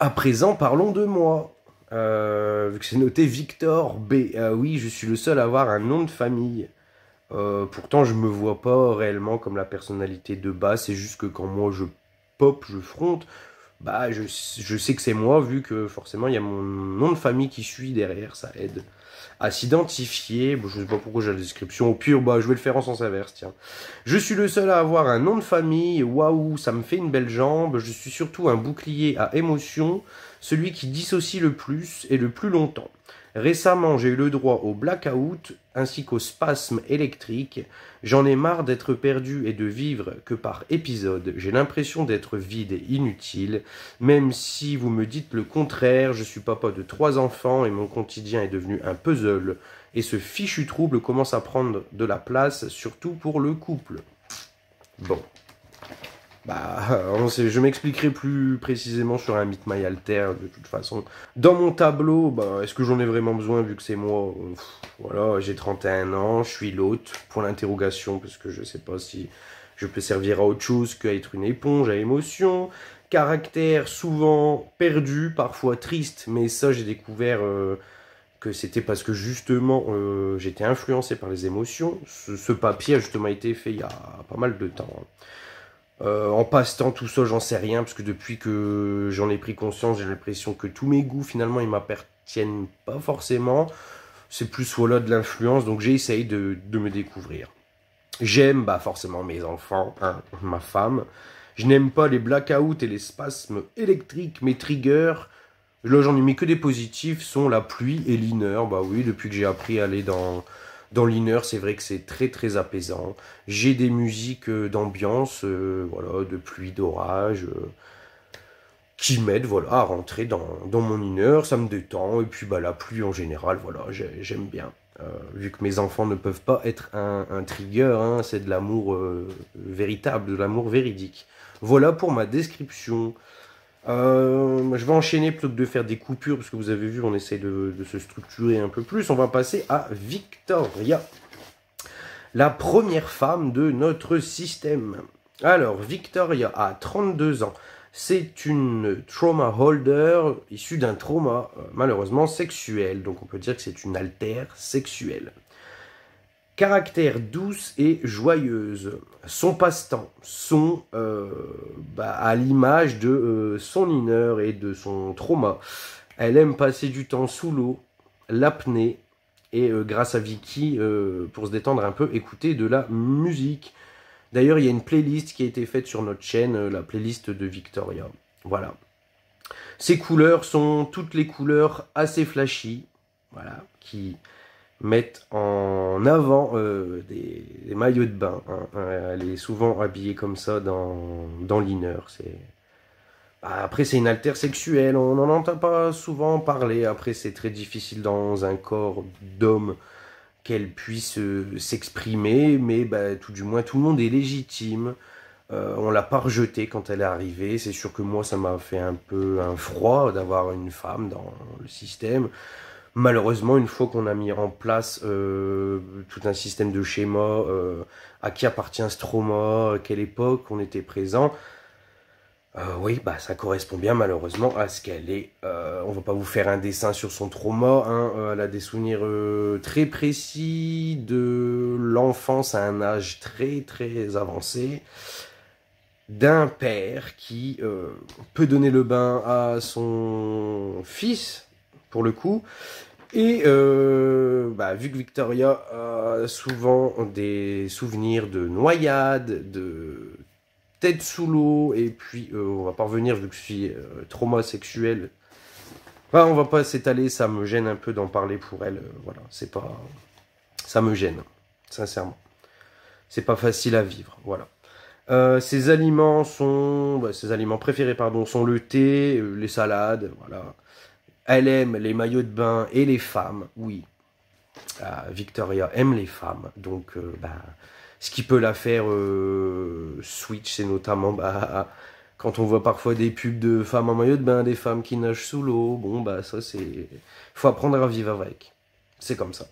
À présent, parlons de moi. Vu que c'est noté Victor B. Oui, je suis le seul à avoir un nom de famille. Pourtant, je me vois pas réellement comme la personnalité de base. C'est juste que quand moi je pop, je fronte, bah je sais que c'est moi, vu que forcément il y a mon nom de famille qui suit derrière. Ça aide à s'identifier. Bon, je sais pas pourquoi j'ai la description. Au pire, bah, je vais le faire en sens inverse, tiens. Je suis le seul à avoir un nom de famille. Waouh, ça me fait une belle jambe. Je suis surtout un bouclier à émotion, celui qui dissocie le plus et le plus longtemps. Récemment, j'ai eu le droit au blackout ainsi qu'au spasme électrique. J'en ai marre d'être perdu et de vivre que par épisode. J'ai l'impression d'être vide et inutile. Même si vous me dites le contraire, je suis papa de 3 enfants et mon quotidien est devenu un puzzle. Et ce fichu trouble commence à prendre de la place, surtout pour le couple. Bon. Bah, je m'expliquerai plus précisément sur un Meet My Alter, de toute façon. Dans mon tableau, bah, est-ce que j'en ai vraiment besoin vu que c'est moi? Voilà, j'ai 31 ans, je suis l'hôte, pour l'interrogation, parce que je sais pas si je peux servir à autre chose qu'à être une éponge à émotion. Caractère souvent perdu, parfois triste, mais ça j'ai découvert que c'était parce que justement j'étais influencé par les émotions. Ce papier a justement été fait il y a pas mal de temps, hein. En passe-temps, tout ça, j'en sais rien, parce que depuis que j'en ai pris conscience, j'ai l'impression que tous mes goûts, finalement, ils m'appartiennent pas forcément. C'est plus, voilà, de l'influence, donc j'essaye de me découvrir. J'aime, bah, forcément, mes enfants, hein, ma femme. Je n'aime pas les blackouts et les spasmes électriques. Mes triggers, là, j'en ai mis que des positifs, sont la pluie et l'inner. Bah oui, depuis que j'ai appris à aller dans l'inner, c'est vrai que c'est très très apaisant. J'ai des musiques d'ambiance, voilà, de pluie, d'orage, qui m'aident, voilà, à rentrer dans mon inner. Ça me détend. Et puis, bah, la pluie en général, voilà, j'aime bien. Vu que mes enfants ne peuvent pas être un trigger, hein, c'est de l'amour véritable, de l'amour véridique. Voilà pour ma description. Je vais enchaîner plutôt que de faire des coupures, parce que vous avez vu, on essaie de se structurer un peu plus. On va passer à Victoria, la première femme de notre système. Alors, Victoria a 32 ans. C'est une trauma holder issue d'un trauma malheureusement sexuel. Donc on peut dire que c'est une altère sexuelle. Caractère douce et joyeuse. Son passe-temps sont à l'image de son inner et de son trauma. Elle aime passer du temps sous l'eau, l'apnée, et grâce à Vicky, pour se détendre un peu, écouter de la musique. D'ailleurs, il y a une playlist qui a été faite sur notre chaîne, la playlist de Victoria. Voilà. Ses couleurs sont toutes les couleurs assez flashy, voilà, qui mettent en avant des maillots de bain, hein. Elle est souvent habillée comme ça dans l'inner. Après, c'est une altère sexuelle, on n'en entend pas souvent parler. Après, c'est très difficile dans un corps d'homme qu'elle puisse s'exprimer, mais bah, tout du moins, tout le monde est légitime. On l'a pas rejetée quand elle est arrivée. C'est sûr que moi, ça m'a fait un peu un froid d'avoir une femme dans le système. Malheureusement, une fois qu'on a mis en place tout un système de schéma, à qui appartient ce trauma, à quelle époque on était présent, oui, bah ça correspond bien malheureusement à ce qu'elle est. On va pas vous faire un dessin sur son trauma, hein. Elle a des souvenirs très précis de l'enfance à un âge très très avancé, d'un père qui peut donner le bain à son fils, pour le coup. Et vu que Victoria a souvent des souvenirs de noyades, de tête sous l'eau, et puis on va pas revenir vu que je suis trauma sexuel. Enfin, on va pas s'étaler, ça me gêne un peu d'en parler pour elle. Voilà, c'est pas, ça me gêne, sincèrement. C'est pas facile à vivre, voilà. Ses aliments ses aliments préférés, pardon, sont le thé, les salades, voilà. Elle aime les maillots de bain et les femmes, oui. Victoria aime les femmes, donc ce qui peut la faire switch, c'est notamment quand on voit parfois des pubs de femmes en maillot de bain, des femmes qui nagent sous l'eau. Bon, bah ça c'est... faut apprendre à vivre avec. C'est comme ça.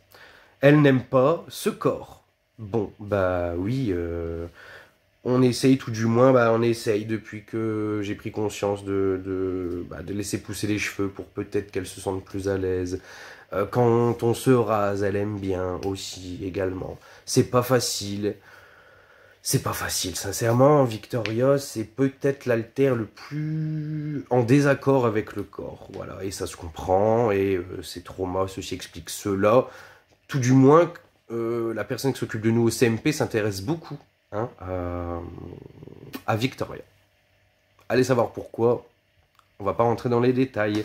Elle n'aime pas ce corps. Bon, bah oui, On essaye, tout du moins, on essaye depuis que j'ai pris conscience de laisser pousser les cheveux pour peut-être qu'elle se sente plus à l'aise. Quand on se rase, elle aime bien aussi, également. C'est pas facile. C'est pas facile, sincèrement. Victoria, c'est peut-être l'altère le plus en désaccord avec le corps. Voilà, et ça se comprend, et ces traumas, ceci explique cela. Tout du moins, la personne qui s'occupe de nous au CMP s'intéresse beaucoup, hein, à Victoria. Allez savoir pourquoi, on va pas rentrer dans les détails.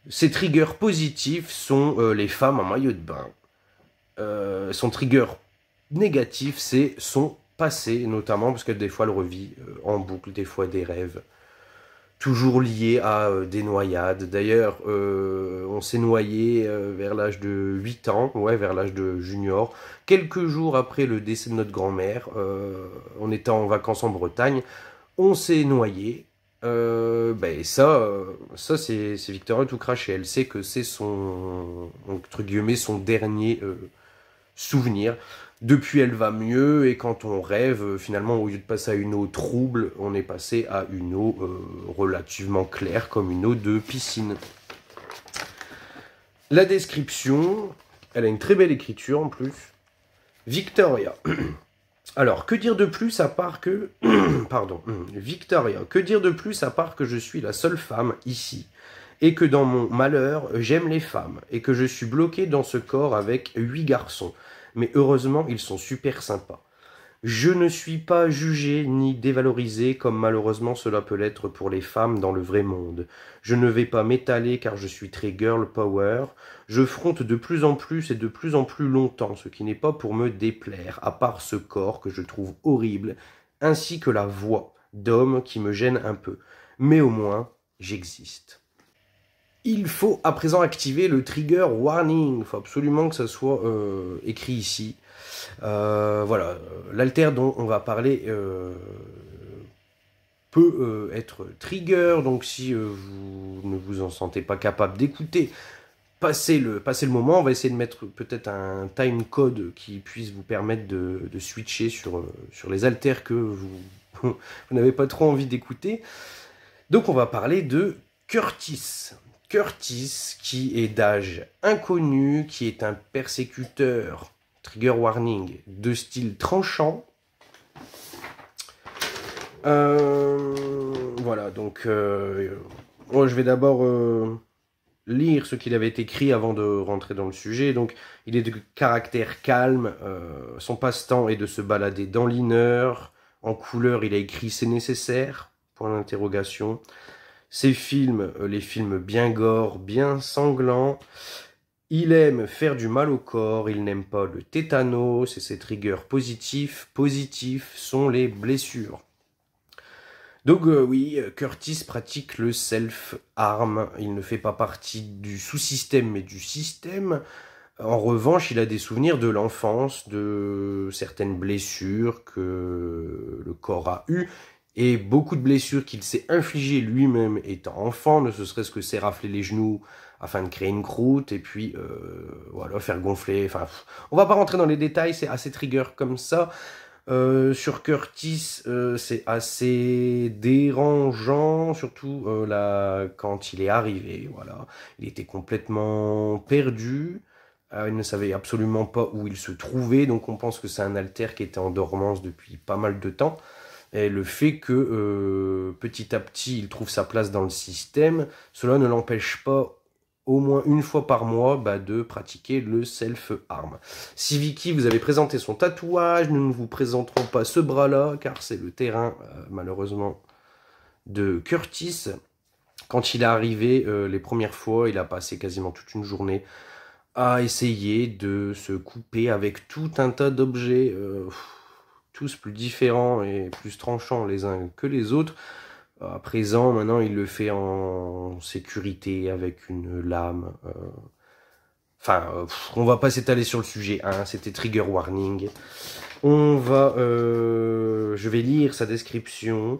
Ces triggers positifs sont les femmes en maillot de bain. Son trigger négatif, c'est son passé, notamment parce que des fois elle revit en boucle, des fois des rêves, toujours liés à des noyades. D'ailleurs, on s'est noyé vers l'âge de 8 ans, ouais, vers l'âge de junior, quelques jours après le décès de notre grand-mère. On était en vacances en Bretagne, on s'est noyé. Ça c'est Victoria tout craché. Elle sait que c'est son, entre guillemets, son dernier souvenir. Depuis, elle va mieux, et quand on rêve, finalement, au lieu de passer à une eau trouble, on est passé à une eau relativement claire, comme une eau de piscine. La description, elle a une très belle écriture en plus. Victoria. Alors, que dire de plus à part que... Pardon. Victoria. Que dire de plus à part que je suis la seule femme ici, et que dans mon malheur, j'aime les femmes, et que je suis bloquée dans ce corps avec 8 garçons. Mais heureusement, ils sont super sympas. Je ne suis pas jugée ni dévalorisée comme malheureusement cela peut l'être pour les femmes dans le vrai monde. Je ne vais pas m'étaler car je suis très girl power. Je fronte de plus en plus et de plus en plus longtemps, ce qui n'est pas pour me déplaire, à part ce corps que je trouve horrible, ainsi que la voix d'homme qui me gêne un peu. Mais au moins, j'existe. Il faut à présent activer le trigger warning. Il faut absolument que ça soit écrit ici. Voilà, l'alter dont on va parler peut être trigger. Donc si vous ne vous en sentez pas capable d'écouter, passez le moment. On va essayer de mettre peut-être un time code qui puisse vous permettre de switcher sur les alters que vous n'avez pas trop envie d'écouter. Donc on va parler de Curtis. Curtis, qui est d'âge inconnu, qui est un persécuteur, trigger warning, de style tranchant. Voilà, donc moi je vais d'abord lire ce qu'il avait écrit avant de rentrer dans le sujet. Donc il est de caractère calme, son passe-temps est de se balader dans l'inner. En couleur, il a écrit « c'est nécessaire », point d'interrogation. Ses films, les films bien gore, bien sanglants. Il aime faire du mal au corps, il n'aime pas le tétanos, et ses triggers positifs. Positifs sont les blessures. Donc oui, Curtis pratique le self-harm. Il ne fait pas partie du sous-système, mais du système. En revanche, il a des souvenirs de l'enfance, de certaines blessures que le corps a eues, et beaucoup de blessures qu'il s'est infligées lui-même étant enfant, ne serait-ce que s'érafler les genoux afin de créer une croûte, et puis voilà, faire gonfler. Enfin, on va pas rentrer dans les détails, c'est assez trigger comme ça. Sur Curtis, c'est assez dérangeant, surtout là, quand il est arrivé. Voilà, il était complètement perdu. Il ne savait absolument pas où il se trouvait, donc on pense que c'est un alter qui était en dormance depuis pas mal de temps. Et le fait que petit à petit il trouve sa place dans le système, cela ne l'empêche pas au moins une fois par mois de pratiquer le self-harm. Si Vicky vous avez présenté son tatouage, nous ne vous présenterons pas ce bras-là, car c'est le terrain, malheureusement, de Curtis. Quand il est arrivé les premières fois, il a passé quasiment toute une journée à essayer de se couper avec tout un tas d'objets, tous plus différents et plus tranchants les uns que les autres. À présent, maintenant, il le fait en sécurité avec une lame. On va pas s'étaler sur le sujet, hein, c'était trigger warning. Je vais lire sa description.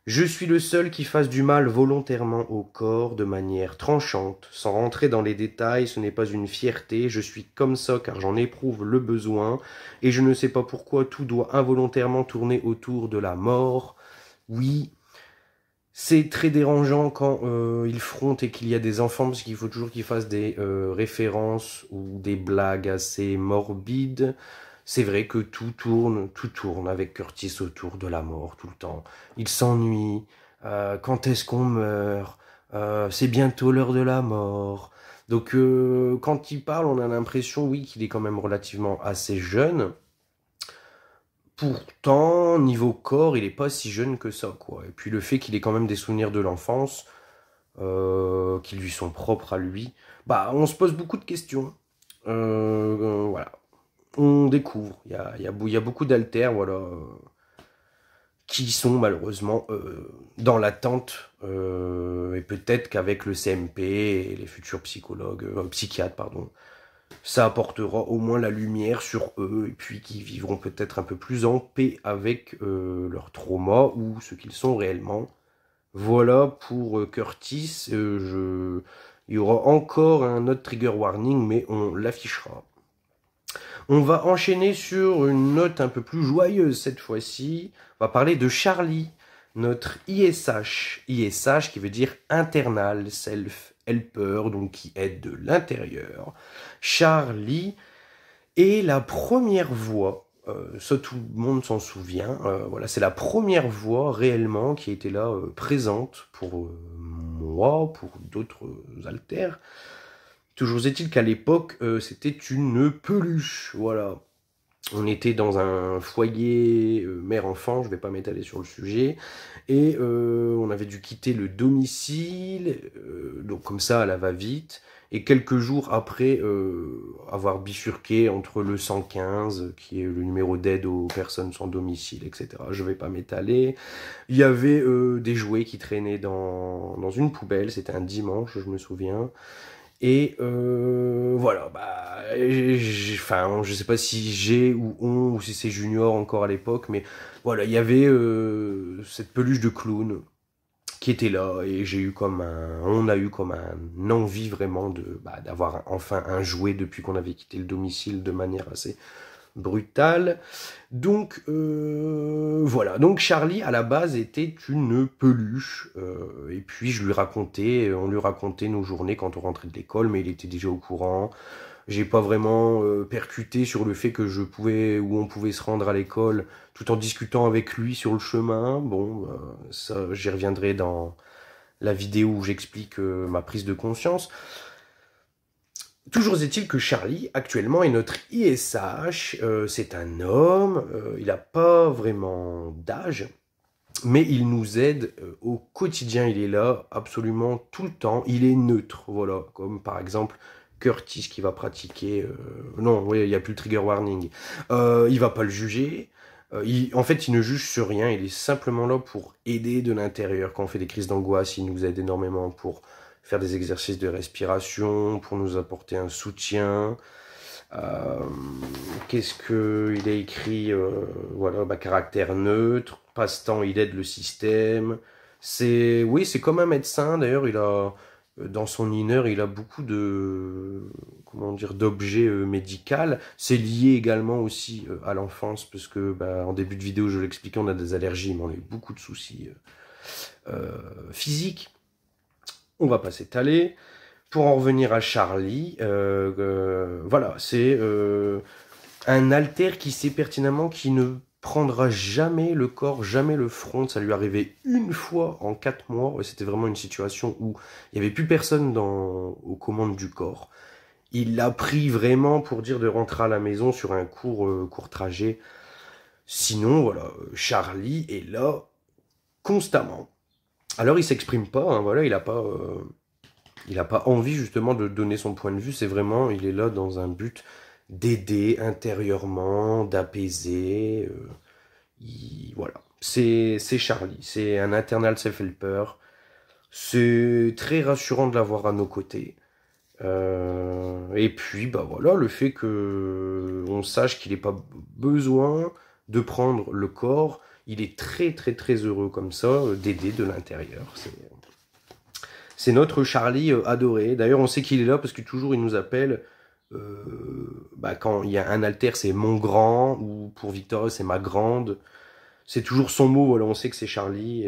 Je suis le seul qui fasse du mal volontairement au corps de manière tranchante. Sans rentrer dans les détails, ce n'est pas une fierté, je suis comme ça car j'en éprouve le besoin, et je ne sais pas pourquoi tout doit involontairement tourner autour de la mort. Oui, c'est très dérangeant quand il fronte et qu'il y a des enfants, parce qu'il faut toujours qu'ils fassent des références ou des blagues assez morbides. C'est vrai que tout tourne avec Curtis autour de la mort tout le temps. Il s'ennuie. Quand est-ce qu'on meurt? C'est bientôt l'heure de la mort. Donc quand il parle, on a l'impression, oui, qu'il est quand même relativement assez jeune. Pourtant, niveau corps, il est pas si jeune que ça, quoi. Et puis le fait qu'il ait quand même des souvenirs de l'enfance, qui lui sont propres à lui, bah, on se pose beaucoup de questions. Voilà. On découvre. Il y a beaucoup d'altères, voilà, qui sont malheureusement dans l'attente. Et peut-être qu'avec le CMP et les futurs psychiatres, pardon, ça apportera au moins la lumière sur eux, et puis qu'ils vivront peut-être un peu plus en paix avec leur trauma ou ce qu'ils sont réellement. Voilà pour Curtis. Il y aura encore un autre trigger warning, mais on l'affichera. On va enchaîner sur une note un peu plus joyeuse cette fois-ci. On va parler de Charlie, notre ISH. ISH qui veut dire internal self-helper, donc qui aide de l'intérieur. Charlie est la première voix, ça tout le monde s'en souvient, voilà, c'est la première voix réellement qui était là, présente pour moi, pour d'autres alters. Toujours est-il qu'à l'époque, c'était une peluche, voilà. On était dans un foyer mère-enfant, je ne vais pas m'étaler sur le sujet, et on avait dû quitter le domicile, donc comme ça, à la va-vite, et quelques jours après avoir bifurqué entre le 115, qui est le numéro d'aide aux personnes sans domicile, etc. Je ne vais pas m'étaler. Il y avait des jouets qui traînaient dans une poubelle, c'était un dimanche, je me souviens. Et voilà, bah, enfin, je sais pas si j'ai ou on, ou si c'est Junior encore à l'époque, mais voilà, il y avait cette peluche de clown qui était là, et on a eu comme un envie vraiment d'avoir enfin un jouet depuis qu'on avait quitté le domicile de manière assez brutale. Donc voilà, donc Charlie à la base était une peluche, et puis on lui racontait nos journées quand on rentrait de l'école, mais il était déjà au courant. J'ai pas vraiment percuté sur le fait que on pouvait se rendre à l'école tout en discutant avec lui sur le chemin. Bon, ça j'y reviendrai dans la vidéo où j'explique ma prise de conscience. Toujours est-il que Charlie, actuellement, est notre ISH. C'est un homme, il n'a pas vraiment d'âge, mais il nous aide au quotidien. Il est là absolument tout le temps. Il est neutre, voilà. Comme par exemple Curtis qui va pratiquer... non, oui, il n'y a plus le trigger warning. Il va pas le juger. En fait, il ne juge sur rien. Il est simplement là pour aider de l'intérieur. Quand on fait des crises d'angoisse, il nous aide énormément pour faire des exercices de respiration, pour nous apporter un soutien. Qu'est-ce qu'il a écrit, voilà, caractère neutre, passe-temps, il aide le système. Oui, c'est comme un médecin. D'ailleurs, dans son inner, il a beaucoup comment dire, d'objets médicaux. C'est lié également aussi à l'enfance, parce que, en début de vidéo, je l'expliquais, on a des allergies, mais on a eu beaucoup de soucis physiques. On va pas s'étaler. Pour en revenir à Charlie, voilà, c'est un alter qui sait pertinemment qu'il ne prendra jamais le corps, jamais le front. Ça lui est arrivé une fois en 4 mois. C'était vraiment une situation où il n'y avait plus personne aux commandes du corps. Il l'a pris vraiment pour dire de rentrer à la maison sur un court trajet. Sinon, voilà, Charlie est là constamment. Alors, il s'exprime pas, hein, voilà, il n'a pas envie justement de donner son point de vue. C'est vraiment, il est là dans un but d'aider intérieurement, d'apaiser. Voilà. C'est Charlie. C'est un internal self-helper. C'est très rassurant de l'avoir à nos côtés. Et puis, voilà, le fait que on sache qu'il n'ait pas besoin de prendre le corps, Il est très très très heureux comme ça, d'aider de l'intérieur. C'est notre Charlie adoré. D'ailleurs, on sait qu'il est là parce que toujours il nous appelle. Quand il y a un alter, c'est mon grand, ou pour Victor, c'est ma grande. C'est toujours son mot, voilà, on sait que c'est Charlie.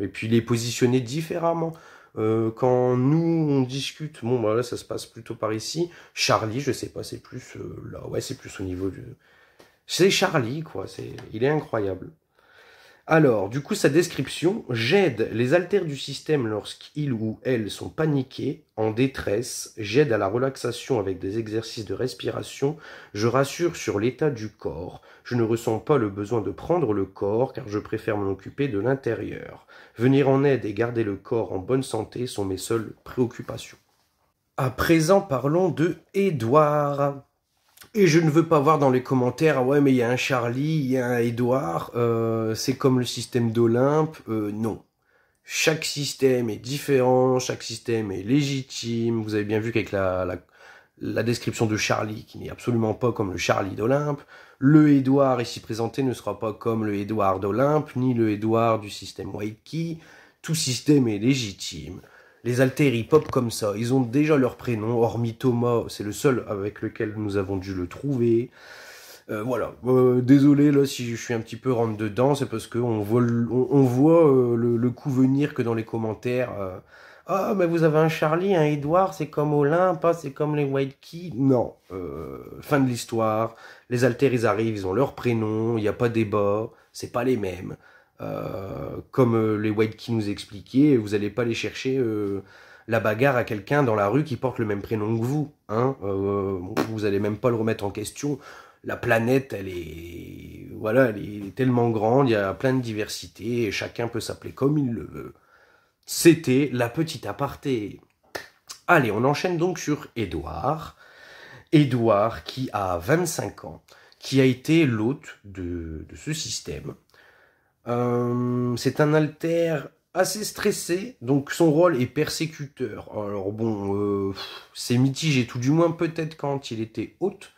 Et puis il est positionné différemment. Quand nous on discute, bon voilà, ça se passe plutôt par ici. Charlie, je sais pas, c'est plus là, ouais, c'est plus au niveau du. C'est Charlie, quoi. Il est incroyable. Alors, du coup, sa description, j'aide les haltères du système lorsqu'ils ou elles sont paniqués, en détresse, j'aide à la relaxation avec des exercices de respiration, je rassure sur l'état du corps, je ne ressens pas le besoin de prendre le corps car je préfère m'en occuper de l'intérieur. Venir en aide et garder le corps en bonne santé sont mes seules préoccupations. À présent, parlons de Édouard. Et je ne veux pas voir dans les commentaires, ah ouais, mais il y a un Charlie, il y a un Édouard, c'est comme le système d'Olympe. Non. Chaque système est différent, chaque système est légitime. Vous avez bien vu qu'avec la description de Charlie, qui n'est absolument pas comme le Charlie d'Olympe, le Édouard ici présenté ne sera pas comme le Édouard d'Olympe, ni le Édouard du système White Key. Tout système est légitime. Les haltères hip-hop comme ça, ils ont déjà leur prénom, hormis Thomas, c'est le seul avec lequel nous avons dû le trouver. Voilà, désolé là si je suis un petit peu rentre dedans, c'est parce qu'on voit, le coup venir que dans les commentaires. Ah, mais vous avez un Charlie, un Édouard, c'est comme Olympe, c'est comme les White Key. Non, fin de l'histoire. Les haltères, ils arrivent, ils ont leur prénom, il n'y a pas débat, c'est pas les mêmes. Comme les White Key nous expliquaient, vous n'allez pas aller chercher la bagarre à quelqu'un dans la rue qui porte le même prénom que vous. Hein, vous n'allez même pas le remettre en question. La planète, elle est tellement grande, il y a plein de diversité, et chacun peut s'appeler comme il le veut. C'était la petite aparté. Allez, on enchaîne donc sur Édouard. Édouard qui a 25 ans, qui a été l'hôte de ce système. C'est un alter assez stressé, donc son rôle est persécuteur. Alors bon, c'est mitigé, tout du moins peut-être quand il était hôte.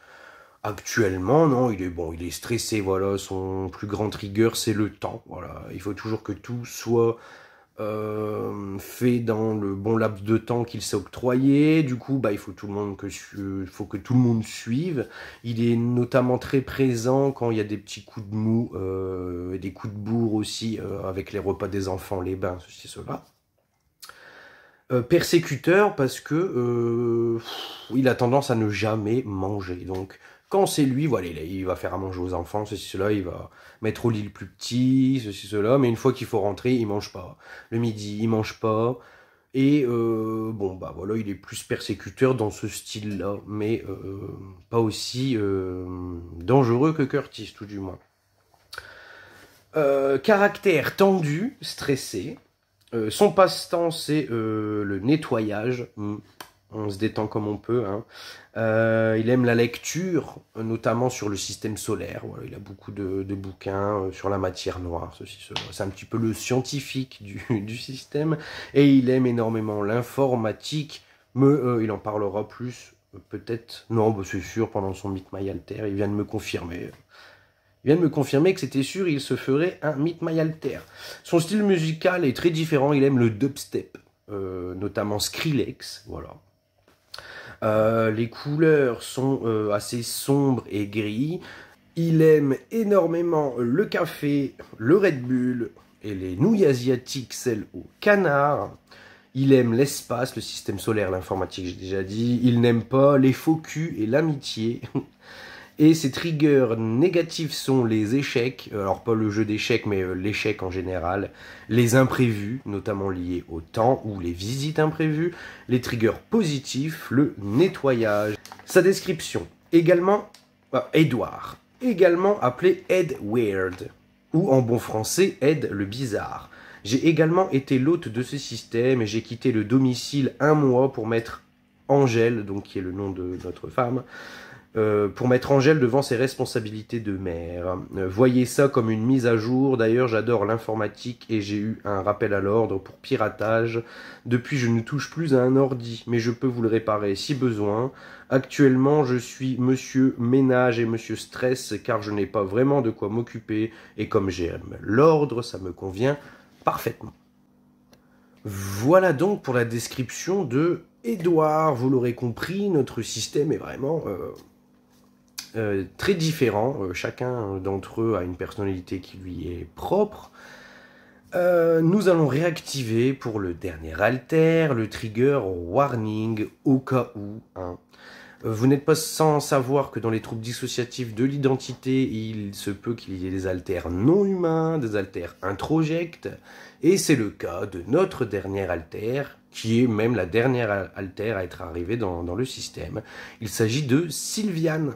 Actuellement, non, il est stressé, voilà, son plus grand trigger c'est le temps, voilà, il faut toujours que tout soit fait dans le bon laps de temps qu'il s'est octroyé. Du coup, il faut que tout le monde suive. Il est notamment très présent quand il y a des petits coups de mou, et des coups de bourre aussi, avec les repas des enfants, les bains, ceci, cela. Persécuteur parce que il a tendance à ne jamais manger. Donc, quand c'est lui, voilà, il va faire à manger aux enfants, ceci, cela, il va mettre au lit le plus petit, ceci, cela, mais une fois qu'il faut rentrer, il mange pas. Le midi, il mange pas. Et voilà, il est plus persécuteur dans ce style-là, mais pas aussi dangereux que Curtis, tout du moins. Caractère tendu, stressé. Son passe-temps, c'est le nettoyage. On se détend comme on peut. Hein. Il aime la lecture, notamment sur le système solaire. Voilà, il a beaucoup de bouquins sur la matière noire, ceci, cela. C'est un petit peu le scientifique du système. Et il aime énormément l'informatique, mais il en parlera plus, peut-être. Non, c'est sûr, pendant son Meet My Alter, il vient de me confirmer. Il vient de me confirmer que c'était sûr, il se ferait un Meet My Alter. Son style musical est très différent, il aime le dubstep, notamment Skrillex, voilà. Les couleurs sont assez sombres et gris. Il aime énormément le café, le Red Bull et les nouilles asiatiques, celles au canard. Il aime l'espace, le système solaire, l'informatique, j'ai déjà dit. Il n'aime pas les faux culs et l'amitié. Et ses triggers négatifs sont les échecs, alors pas le jeu d'échecs, mais l'échec en général, les imprévus, notamment liés au temps, ou les visites imprévues, les triggers positifs, le nettoyage. Sa description, également, Édouard, également appelé Ed Weird, ou en bon français, Ed le bizarre. J'ai également été l'hôte de ce système, et j'ai quitté le domicile 1 mois pour mettre Angèle, donc qui est le nom de notre femme, pour mettre Angèle devant ses responsabilités de mère. Voyez ça comme une mise à jour. D'ailleurs, j'adore l'informatique et j'ai eu un rappel à l'ordre pour piratage. Depuis, je ne touche plus à un ordi, mais je peux vous le réparer si besoin. Actuellement, je suis monsieur ménage et monsieur stress car je n'ai pas vraiment de quoi m'occuper et comme j'aime l'ordre, ça me convient parfaitement. Voilà donc pour la description de Édouard. Vous l'aurez compris, notre système est vraiment très différents. Chacun d'entre eux a une personnalité qui lui est propre. Nous allons réactiver pour le dernier alter le trigger warning au cas où. Hein. Vous n'êtes pas sans savoir que dans les troubles dissociatifs de l'identité, il se peut qu'il y ait des alters non humains, des alters introjects, et c'est le cas de notre dernier alter, qui est même la dernière alter à être arrivée dans le système. Il s'agit de Sylviane.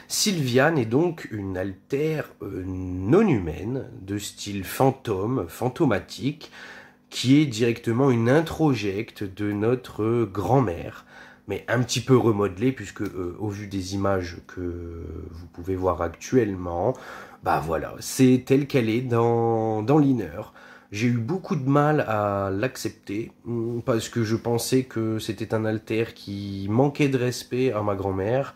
Sylviane est donc une altère non humaine, de style fantôme, fantomatique, qui est directement une introjecte de notre grand-mère, mais un petit peu remodelée, puisque au vu des images que vous pouvez voir actuellement, bah voilà, c'est telle qu'elle est dans l'Inner. J'ai eu beaucoup de mal à l'accepter, parce que je pensais que c'était un alter qui manquait de respect à ma grand-mère.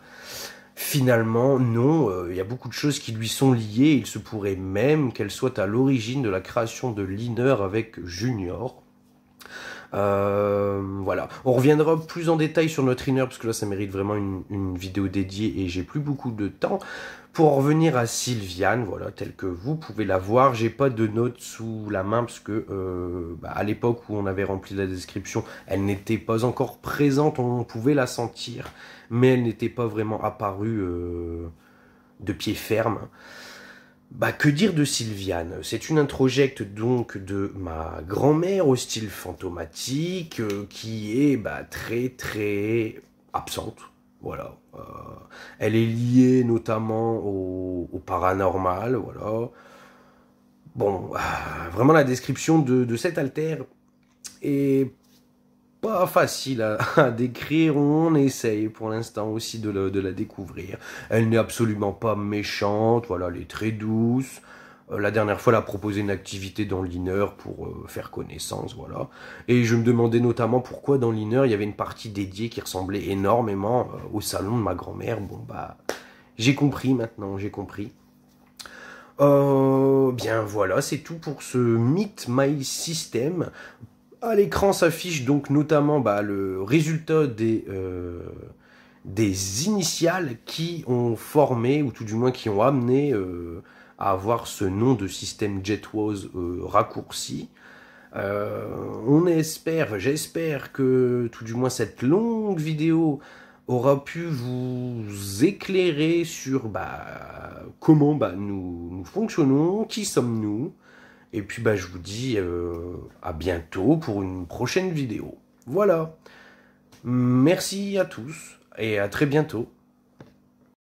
Finalement, non, y a beaucoup de choses qui lui sont liées. Il se pourrait même qu'elle soit à l'origine de la création de l'Inner avec Junior. Voilà. On reviendra plus en détail sur notre Inner, parce que là, ça mérite vraiment une vidéo dédiée et j'ai plus beaucoup de temps. Pour en revenir à Sylviane, voilà, telle que vous pouvez la voir, j'ai pas de notes sous la main, parce que à l'époque où on avait rempli la description, elle n'était pas encore présente, on pouvait la sentir, mais elle n'était pas vraiment apparue de pied ferme. Bah, que dire de Sylviane? C'est une introjecte donc de ma grand-mère au style fantomatique, qui est très très absente. Voilà. Elle est liée notamment au paranormal, voilà. Bon, vraiment la description de cet alter est pas facile à décrire. On essaye pour l'instant aussi de la découvrir. Elle n'est absolument pas méchante, voilà, elle est très douce. La dernière fois, elle a proposé une activité dans l'Inner pour faire connaissance, voilà. Et je me demandais notamment pourquoi dans l'Inner, il y avait une partie dédiée qui ressemblait énormément au salon de ma grand-mère. Bon, bah, j'ai compris maintenant, j'ai compris. Bien voilà, c'est tout pour ce Meet My System. À l'écran s'affiche donc notamment le résultat des initiales qui ont formé, ou tout du moins qui ont amené à avoir ce nom de système JetWaz raccourci. J'espère que tout du moins cette longue vidéo aura pu vous éclairer sur comment nous fonctionnons, qui sommes-nous. Et puis je vous dis à bientôt pour une prochaine vidéo. Voilà. Merci à tous et à très bientôt.